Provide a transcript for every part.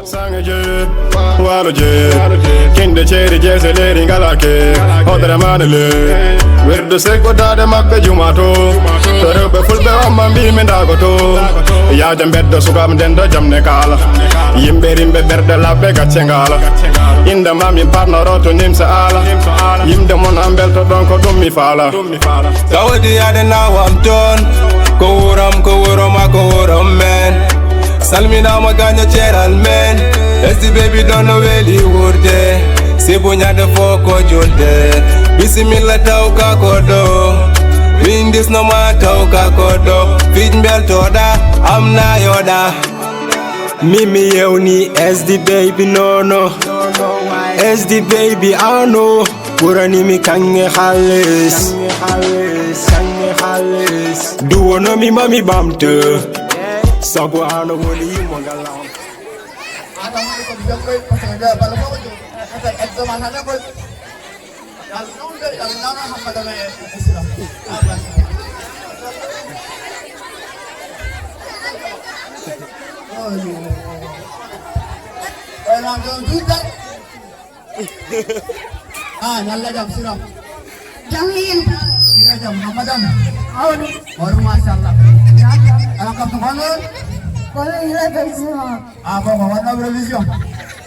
Sangaje, Waloje, Kinde Cherry Jeseleri Galake, Hodra Manele, Where the Seko Dada Mabbe Jumato, Torbe Fulbe Omambi Mendagoto, Yajam Beddo Sugam Dendo Jamnekala, Yimberimbe Berde Labe Gachengala, in the Mami Partner Roto Nimsa Ala, Yim the Mon Ambelto Donko Dumi Fala. Kawadi Ada now I'm done, Koram man. Salmina maganya cheral men. SD baby don't know really wurde. Sibunya de foko junte. Bisimila tauka kodo. Windis no ma tauka kodo. Fitmbel toda amna yoda. Mimi yeuni SD baby no. SD baby I know. Kurani mi kange halis. Duono mi mami bamte. Sabu ano woni magalam. Ada mo ko bilang ko pasada bala mo ko. Asa exam ana ko. Al nauna hamada me islam. Lang jom juga. Nalla jam siram. Jangin. Sira jam Hamadan. Awal. Baru masyaallah. Alangkah penganut. Kalau ila bersama. Apa mana revision?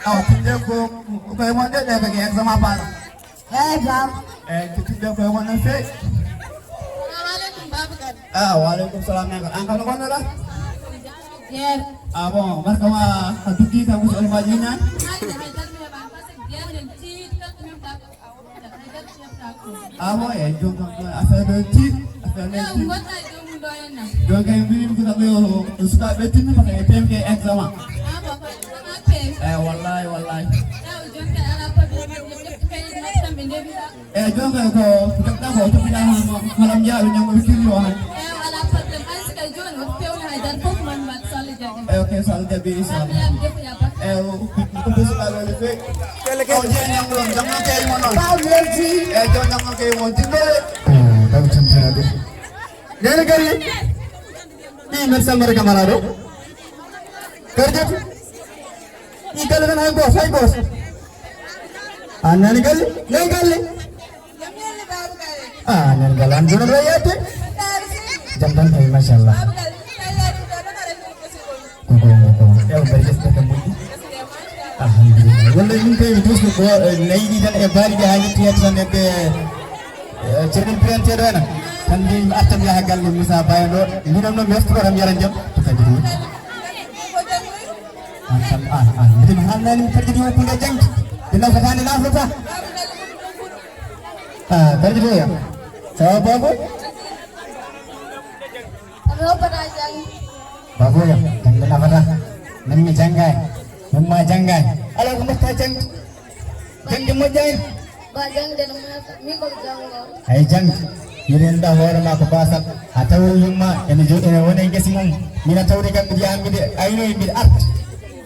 Tidak ko kaya mana dia bagi exam apa? Bang. Tidak kaya mana sih? Assalamualaikum babakan. Waalaikumsalam. Angkat mana lah? Yer. Apa? Mas kamu haduki kamu soal majinan? Apa ya? Jom kamu asal bercik, asal bercik. Jom kamu beli buku tak boleh. Suka bercik ni pakai PMK exam. Wallahi. Jom kamu kita tahu tu kita malam jauh yang berkiri orang. Okay, soal jadi Islam. Kumpul sekali lagi. Kau jangan belum, jangan kayak mana. Jangan kayak mana. Tahu macam ada. Jadi kali ini bersama mereka mana ada? Kerja. Ini kalau kan hai bos. Anak kali. Anak galan jodoh raya tu. Jangan hai masyaallah. Alhamdulillah. Wala yung kayo terus ko naiidan bari ga hali tiyat san ebe cermin planter wana kandi atam ya hagal ni musa baydo minam no mesto ram yaran jam takadi mutum hanan terjadi ko ga jang dina fatani na fata terjadi ya sawa babu Halo penajang. babu ya jang dina fata nammi jangai Mama jangan. Alah kamu tajang. Jangan jangan. Bajang dan minggu janggo. Hai jang. Yirenda hor ma ko basal. Ataw yumma en jo en wona ngesi mum. Mina tawri kam di amide ayno mi at.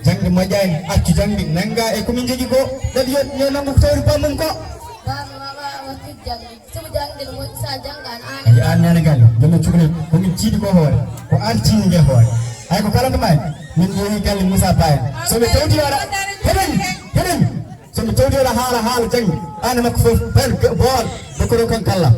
Jang majang accu jangi nanga e ko min jogi ko. Dadi yo nangu tawri pamum ko. Mama waktu jang. Cuma jang dan mo sa jangan ane. Ya ane gal. Dama chukle ko min cidi ko hor. Ko anti nge hor. Ay ko kala may. Min yi gal musa bayan. So be tawdi wala. Heden. So be tawdi wala hala jang. Ana makfu ber bol. Bukuro kan kala.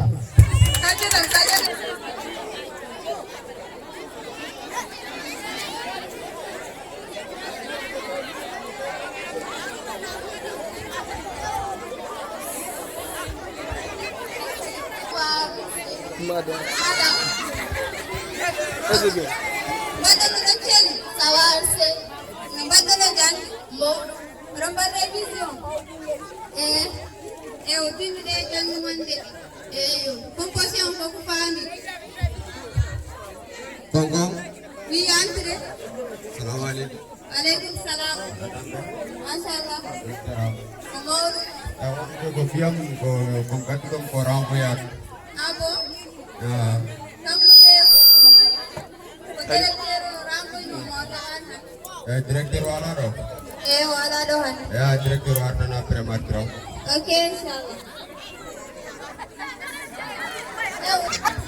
Badal kecil, sawar se. Badal jan, mo. Romba revision. Utin de jan mande. Composition ko fami. Kongo. Wi antre. Assalamualaikum. Alaikum salam. Masyaallah. Amor. Aku ko fiam ko kongkat ko orang ya. Abo. Kamu Direktur wala do. Wala dohan. Ya direktur warna na prematro. Oke, insyaallah.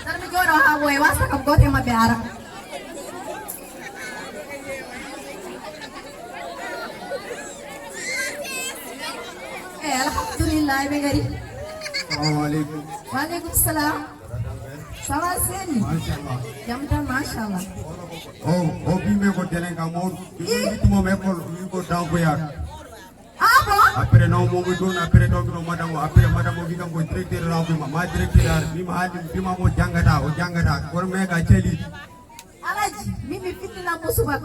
Ntar jodoh hawe wasa kabgot yang mabiara. alhamdulillah be gari. Assalamualaikum. Waalaikumsalam. Sawa sen. Masyaallah. Jam tan mashallah. Oh, bime ko telen ka mo. Itu mo me ko ko daw ko ya. Abo? Après non mo ko don après to no madam après madam mo bigam ko directeur raw ko ma directeur bi ma hadi bi ma mo jangata ko me ka celi. Alaji, mimi fitina musuba.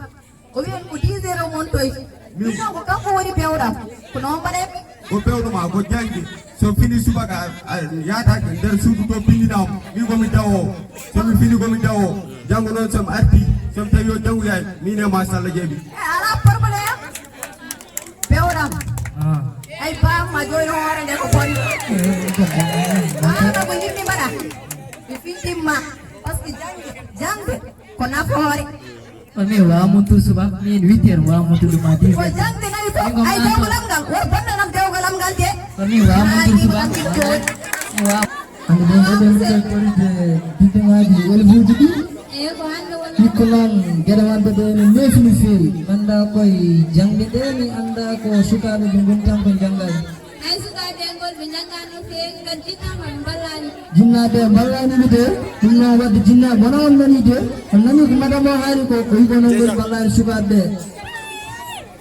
O yen ko 10 mon toy. Mimi ko kanko woni bewda. Ko no bare. Ko bewdo ma ko jangi. So fini suba ka yata der sudu to bindi daw mi ko mi dawo. So mi fini ko mi dawo. Jango non sam arti. So tayo jangu yaay mi ne ma sala jebi. Ala problème. Bewda. Ay ba ma joy no wara de ko pon. Ana ko yimmi bara. Mi fitima parce que jangi ko na fori. Kami wa muntu suba ni witir wa muntu dumati. Ko jangi na ito ay jaw galam gal. Wa banda nam jaw galam gal de. Kami wa muntu suba. Wa anu de kori de ditengadi wal bujudi. Eh ko hande wala. Ikulan gerawan de nefni fi anda koy jangbe de ni anda ko suka de guntam ko jangal. Ay suka dengol binjangano fe kan kita mambalani. Jinna de ballani ni de jinna wad jinna bonon nani de nani ko madamo hari ko koy bonon gol ballani suka de.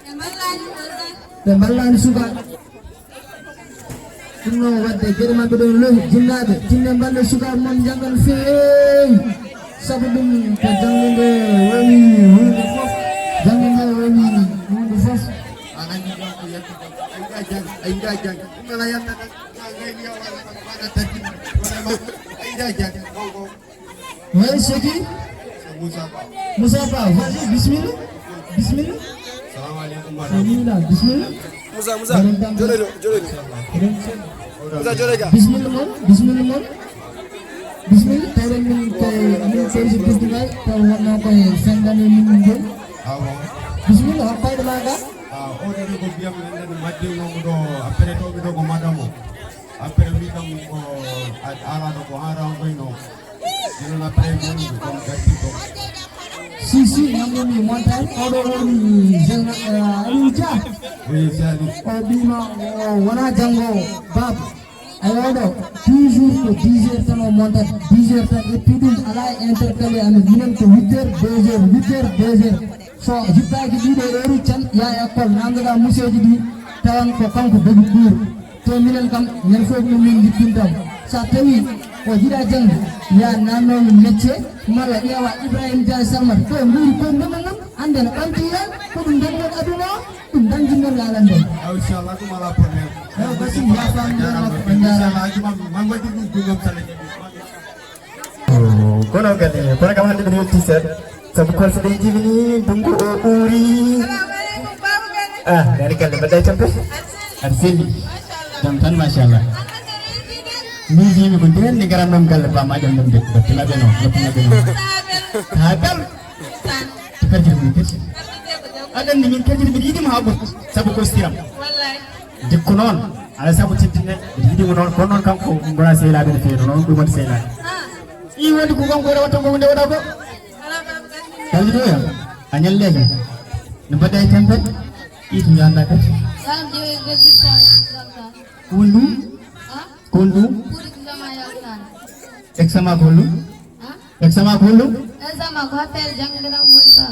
Mambalani wala. De ballani suka jinna wad germa be don lo jinna de jinna balle suka mon jangal fe sabudum ko jangde wani hunde fof jangde wani hunde fof Anani ko yatti ay jang ngala yalla ngay ni wala mana tati ay jang ko ouais c'est qui Moussa Ba vas-y bismillah bismillah Assalamualaikum bismillah bismillah Musa jole bismillah mon bismillah tayren min kay amin serisi bismillah taw wona koy sendane min ngol bismillah payda maga o de ko biam nen madde no do après to do ko madamo après mi kam ko ala do ko hara ko no dino na pre mo ko gatti ko si namni montan odo woni jena aluja oui sali o bima wona jango bab ayodo toujours ko 10h tan o montat 10h tan e pidum ala intercalé am minen ko 8h so jittaaki ɗiɗo heure can ya école nangaɗa museji ɗi tawan ko kanko dogi ɓuur to minen kam ñande fof no min jippintam sa tawi o jiɗa jangde ya nannomi métier malla ƴeewa Ibrahima Dia Salmat to mburi ko ndemal nam ande no ɓamti hen ko ɗum ndemgol aduna o ɗum dañjinnon laalan nden inshallah ko mala problème ew basi yafamdema ko inshallah juma man wadi dum dum sala kono kadi kono kam hande mi yetti seeɗa sabu kolse ɗe jibini dungu o ɓuuri dari galle mbaɗɗa e tampe aɗa selli jam tan machallah min jimi ko nden ni garanɗon galle bamaɗen ɗum de dottinaɓe no ha gal to kadi min kadi aɗa andi min kadi mbiɗa yiɗima ha ɓurti saabu ko stiram dikku noon ala saabu teddine mbiɗa yiɗimo noon kono noon kanko gona sehlaɓe no feewi noon ɗum woni sehlaɓe i wonde ko kanko waɗa watta ko nde waɗa ko kalli ɗo ya a ñallejo no mbaɗɗa e tempe itu ñanda kadi Salam jewe bezita zalta. ko woni ɗum ko woni ɗum Puri kizama yautan. exama ko woni ɗum exama ko woni ɗum Ezama ko hotel jangira mulka.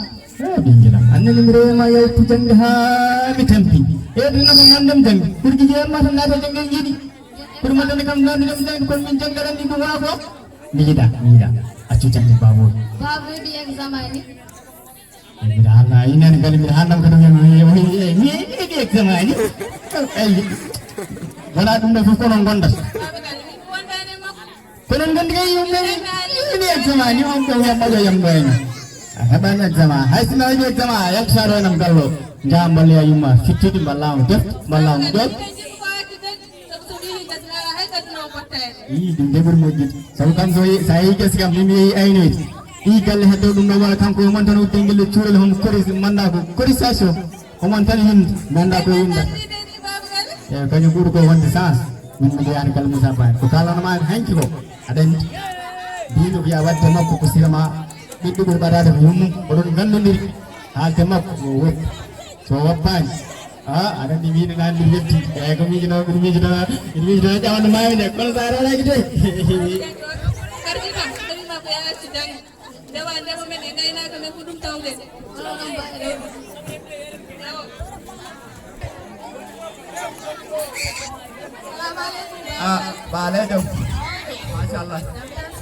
ɓinguelam annene mi rewma yewtu jangde ha mi tampi e ɗum nako gandem jangde ɓurki jeyanma tan naata jangde jiiɗi ɓuri maddande kam nandinem jangde kono min janggaranɗi ko wona ko mi yiɗa accu jangde babol Babu bi exama ni. mbiɗa hanna inani kadi mbiɗa hannam kadi mi yiɗi examen ani eyi wona ɗum ɗo fof kono gondata konon gondi kay yiɗi examen ani on ko wiyatɗaɗo yamɗo en a heɓani examen hay sino waɗi examen a yaltitaɗo enam gallo jaha mballoya yumma fittiɗi mballama defte mballama ƴoƴ i ɗum de ɓuuri moƴƴude saabu kam sa yeehi gasi kam mimi yeehi aynoyde i galle heddo ɗum ɗo wala kanko omon tan udde ngel cuurel homo kori manda ko corisation omon tan hinde manda ko yimda e kañum ɓuuri ko wonde sens min mi deyani galle Moussa Ba ko kalanoma hanki ko aɗa andi mbino wiya wadde makko ko sirama ɓiɗɗo ɓuuri ɓadade ko yummum oɗon gandodiri haalde makko o woppi so woppani ada di mini nan di yetti kayak kami kita jangan main deh kalau saya lagi deh Karena terima aku yang sedang dewa menengai nak kami kudum tahu deh. Bale dong. Masya Allah.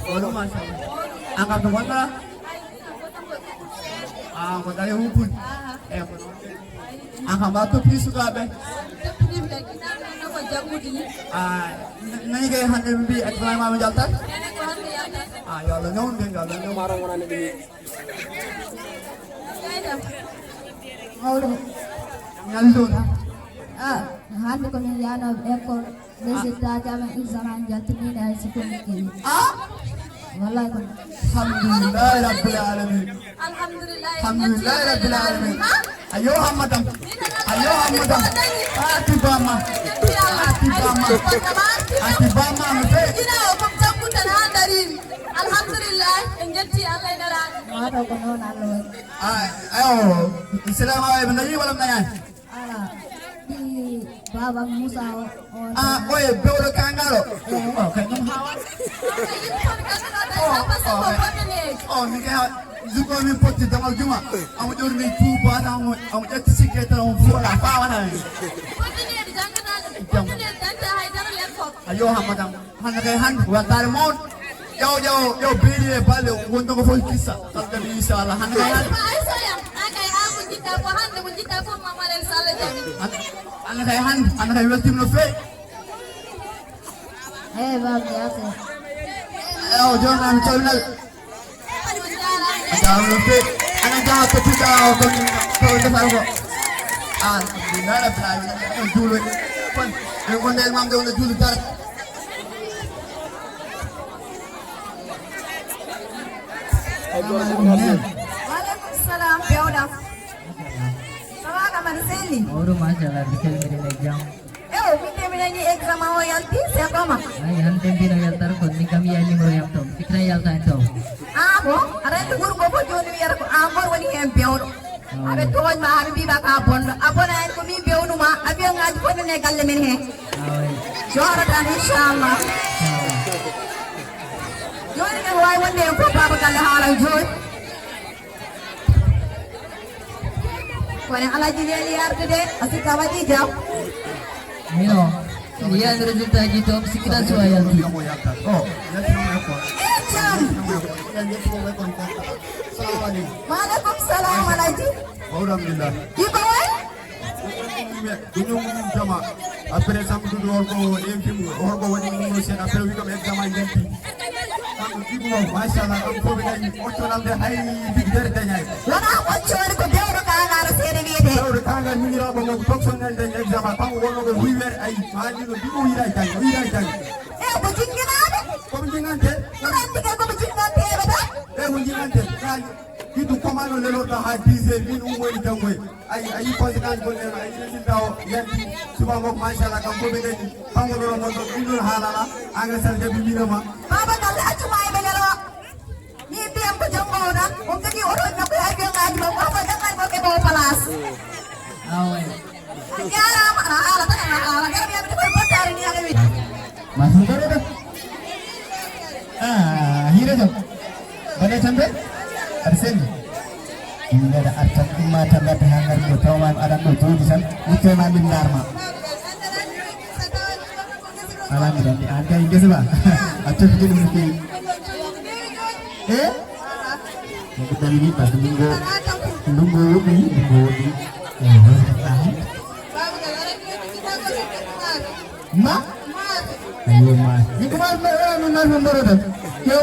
Waduh Masya Allah. Angkat ke mana? Angkat dari hubun. Angkat batu pilih suka be. Nani kayak handel bi at mulai mau jalan. Ya Allah nyon deh, ya Allah nyon marang mana nih. Mau dong. Nyaldo na. Hadi ko min yana ekor desita jama examen jatni na sikon ki wallahi ko Alhamdulillah rabbil alamin. Alhamdulillah Rabbil alamin. Ayo Hamadan. Ati bama mbe. Ina ko jabuta na darin. Alhamdulillah enjati Allah dara. mata ko non allo Ayo, Assalamu alaikum. Nabi walam nayan. ala di baba Musa on Oye, beuro kangalo. Kan ngam hawan. Ni kaya zuko min potti damal juma. Amu jor ni tuba amu jetti siketa on fola fawana. Ayo Hamadan. Han kay han wa tar mon. Yo bini bale wondo ko fol kissa. Kalda bi inshallah han kay han. Anak kay han, anak kay weltim no fe. bab ya se Ayo jangan channel. Jangan lupa, anak jangan terpita kon depan ko. Alhamdulillah rabbil alamin. Dulu kon, kon del mam de dulu tar. Waalaikumsalam Pioda Sawa ka Marceli Oro masalah bikin mere exam. Mite minanyi exam awa yalti siapa ma Ay hanten dino yaltar ko ni kami yani mo yapto. Fikra yalta ito. Amo arendo guru gobo joni yar ko amor woni hem Pioda abe toñ ma abe biba ka bondo abona en ko mi bewnu ma abe ngaji ko ne galle men he Ay. jora tan inshallah joni ne way wonde ko baba galle hala joni Kone alaji leli yarde de asika wadi jaw Mino. Dia resulta gitu sikita suwa yalti. Oh, nanti mau ko. jam Waalaikumsalam alaji Alhamdulillah. Ibawai Ini jama. Après samedi do ko enfim orgo woni mo sen après wi ko examen janti. Ibu masyaallah am ko be ni otonal de hay bigder de nyay. wana waccoore ko dewro ka ngara seede wiide Dawre kanga ni ra bongo toksonal de examen tam wono ko wi wer ay maani no bigo wi ray jang. ko jinginaade Ko jingante. arandi ke ko jingante bata Ko jingante. Itu komando lelo ta ha 10 min umoy jangoy. Ay conséquence ko lelo ay resultat o yanti suba mo masyaallah kam ko be ni. Bango do mo do binul halala anga sal de binama. baba galle accuma e benelo ni biyam ko jangooda on kadi oto nako ay biyo ngaaji mo ko jangal ko ke bo place Ay. jarama ana ala tan ana ala gar biya ko potare ni ala wi masuk dulu deh hira dong pada sampai arsen ini ada arcak mata mata hangar botoman ada nuju di sana itu namin dharma alhamdulillah di ada ini sih bang acuk itu mesti kita ini pas nunggu ini ma ayo mas ini kemarin nomor itu yo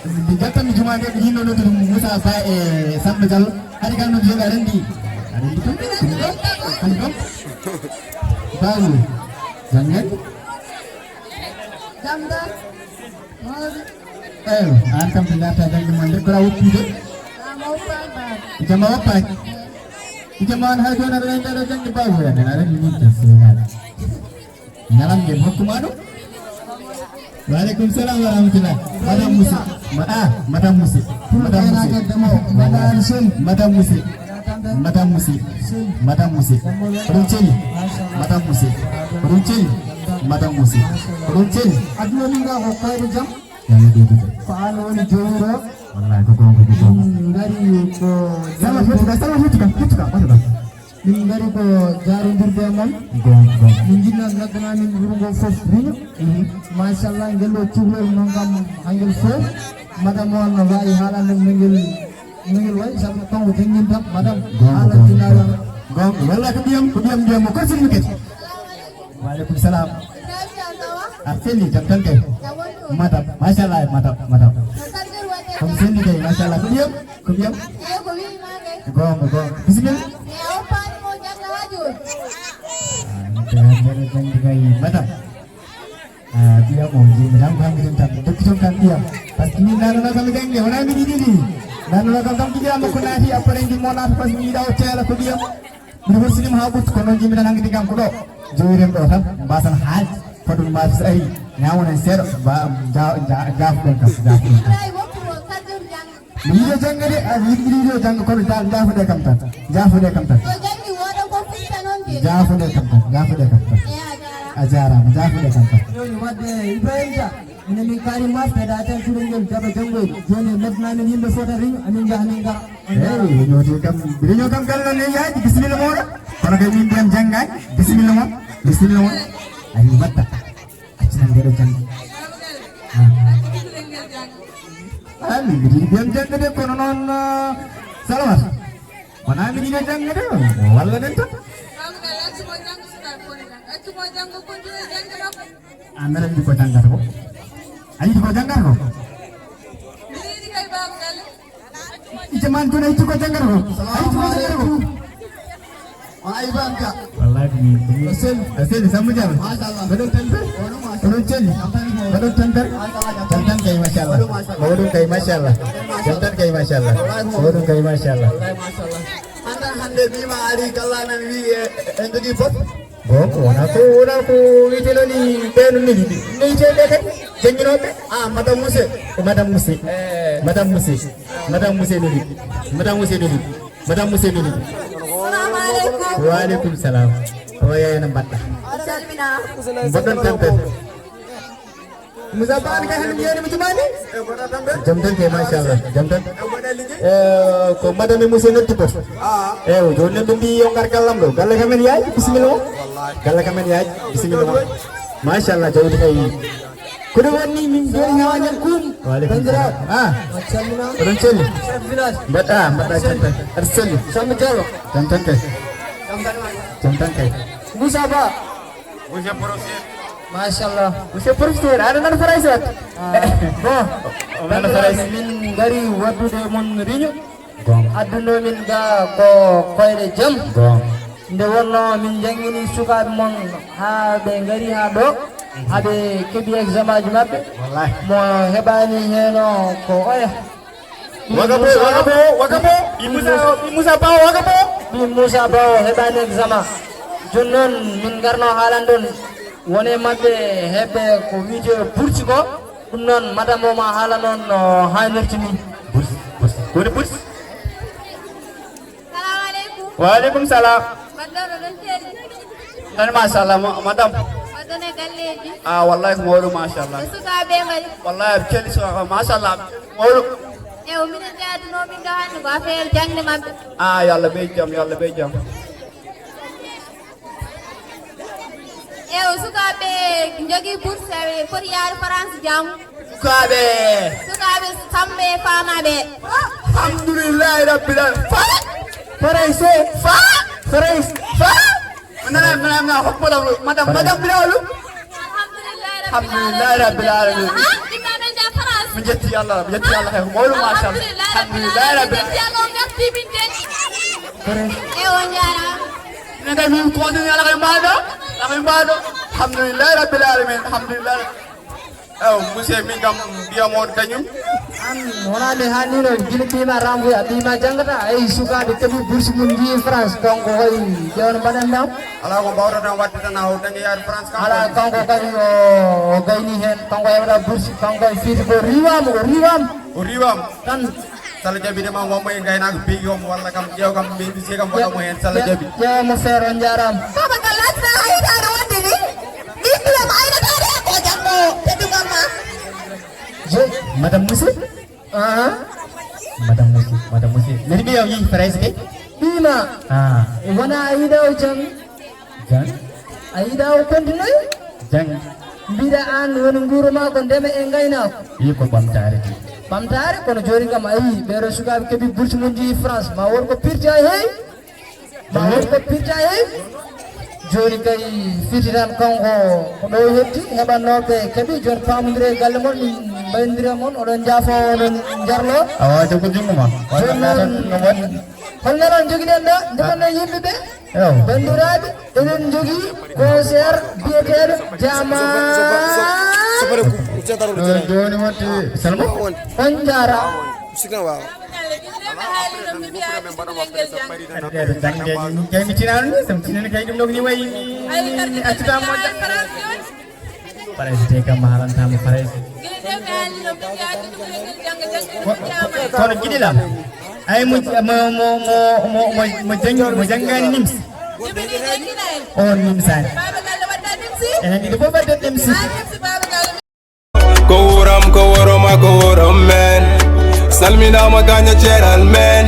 di jatah ni cuma dia begini nonton musa saya sampai jalan hari kan nonton juga ada di kan tahu jangan jamdan akan pendapat dan kemandir keraup juga mau sabar jam apa jam mana hari ada yang ada jam di bawah ya ada ini tersirat dalam game hukum anu Waalaikumsalam warahmatullah. Madam musik. Madam musik. Madam musik. madam musik runcil madam musik runcil madam musik runcil aduna ninga ko kayro jam yang itu faano woni jowiro wallahi ko gongo ngari ko sama futuka min ngari ko jarindirde mon gongo min jinna ngaddana min wurgo fof riño machallah ngelo cuhlol non kam hangel fof madame on no wawi haalande ngel wayi sabu kanko jangin tam madame haalandinawa gongo wallahi ko diyam mo korsin mi kete waalaikumsalam Arfeli jantan kay madam masyaallah madam kamu sini kay masyaallah kudiam gong bismillah madam dia mau menang kami tentang tukang dia pas ini nana kami gengge orang ini nana kami dia mau kunahi apa yang dimonas pas ini dah cela kudiam bermuslim habut kono jimi nang di kam kudo joirem do tan basan hal fadul mas ai nyawon ser ba jaf Video jangade video jang kono jaf de kam tan ajara jaf de kam tan joni wadde Ibrahim Dia ina min kari mas da tan surungol jaba jangoy joni medna min yimbe fota riño amin jahni gar video kam gallo ne yaji bismillah mo kono kay min dem jangay bismillah mo ay batta acnan de jang ami bidi dem jangade kono non salawat mana mi dina jangade walla den tan anda di ko janggar ko ayi di ko janggar ko Ijaman tu na itu ko janggar ko Ay bangka. wallahi ni asen sama jam badal tantar badal tantar jantan kay masyaallah mawdun kay masyaallah jantan kay masyaallah mawdun kay masyaallah Anda hande bima ari kallana wi endo di pot. Boko na ko itelo ni benu ni tele kan jenginobe madam musi ni Waalaikumsalam. Oh ya yang batta. Badan tempe. Muzaban ka han yeri mi tumani? Jamdan ke masyaallah. Jamdan. Ko madame musi no tipo. Jone dumbi yongar kalam do. Galle kamen yaay bismillah. Galle kamen yaay bismillah. Masyaallah jawdi kay. Kudu wani min gori hawanya kum. Waalaikumsalam. Runcil. Bata jantan. Arsul. Sama jalo. Jantan kay. Musa ba masyaallah Usia profesor, ada nana faraisat. nana farais min gari waddude mon riño adduno min ga ko koyde jam nde wonno min jangini sukaɓe mon ha ɓe gari ha ɗo haɓe keeɓi examen aji maɓɓe mo heɓani heno ko oya Wagabo, Musa Bawo heɓani examen joni noon min garno haalandon wone maɓɓe heɓɓe ko wiite bourse ko ɗum noon madame o ma haala noon no hannirta ni woni bourse. Salamu alaikum. Waalaikumsalam. Madara don tedi. Nan masyaallah madam. Wadone galleji. Wallahi ko mawɗum machallah. Suka be ngari. Wallahi kelli so machallah mawɗum. Ew minen jaatuno min ga hande ko affaire jangde mabɓe. Yo Allah ɓe jam. Ew sukaɓe jogui bourse aɓe foti yaade France janggo. Sukaɓe samɓe famaɓe. Alhamdulillahi rabbil alamin. France. Mana hokko madam bilawlu. Alhamdulillahi rabbil alamin. Imma men ja France. Min jetti Allah kay ko mawɗum machallah. Alhamdulillahi rabbil alamin. Yallo garti binte. Ew on jara. Nega min continue ala kay mbaɗo. Alhamdulillahi rabbil alamin. Alhamdulillah. Monsieur min kam mbiyamon kañum wonande hannino gila ɓima ramboya ɓima janggata ay sukaɓe keeɓi bourse mum ndi France kanko koy ƴewno mbaɗen ɗam ala ko mbawɗa tan wadde tan haw dañi yaade France kam ala kanko kadi o gayni hen kanko heɓata bourse kanko fiiti ko riwama o riwam tan sala jabi de ma wammo en gaynaako bi yom walla kam jeew kam be bisi kam wala mo hen sala jabi ya mo fero njaram baba galatna hayda do wondini ikla mayda tare ko jango tedugal ma je Madam Musi ah Madam Musi nani bi yow yi phrase ke bima wana aida o jang jang aida o continue jang mbida an woni nguro ma ko ndeme e gaynako yi ko bamtare ti bamtare kono joni kam ayi ɓeɗo sukaɓe keeɓi bourse mum ji France ma won ko pirta hey joni kay fiti tan kanko ko ɗo hetti heɓannoɓe keeɓi joni pamodire galle moon min mbayodira moon oɗon jaafo oɗon jarlo awa to ko jungo ma joni noon holno noon joguiɗen ɗo ndigonno yimɓeɓe bandiraɓe eɗen jogui concert biyeteɗo jama joni wonti salma on jara jangdeji kay mi tinano ni sam tinani kay ɗum ɗo ni wayi mi accata moƴƴa parasite kam haalantama parasi kono jiɗilam ay mo janggani nims on nimsani enen ɗiɗi fof wadde nimsi ko wuram men salminama gaño ceeral men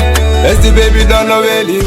SD baby don't know weli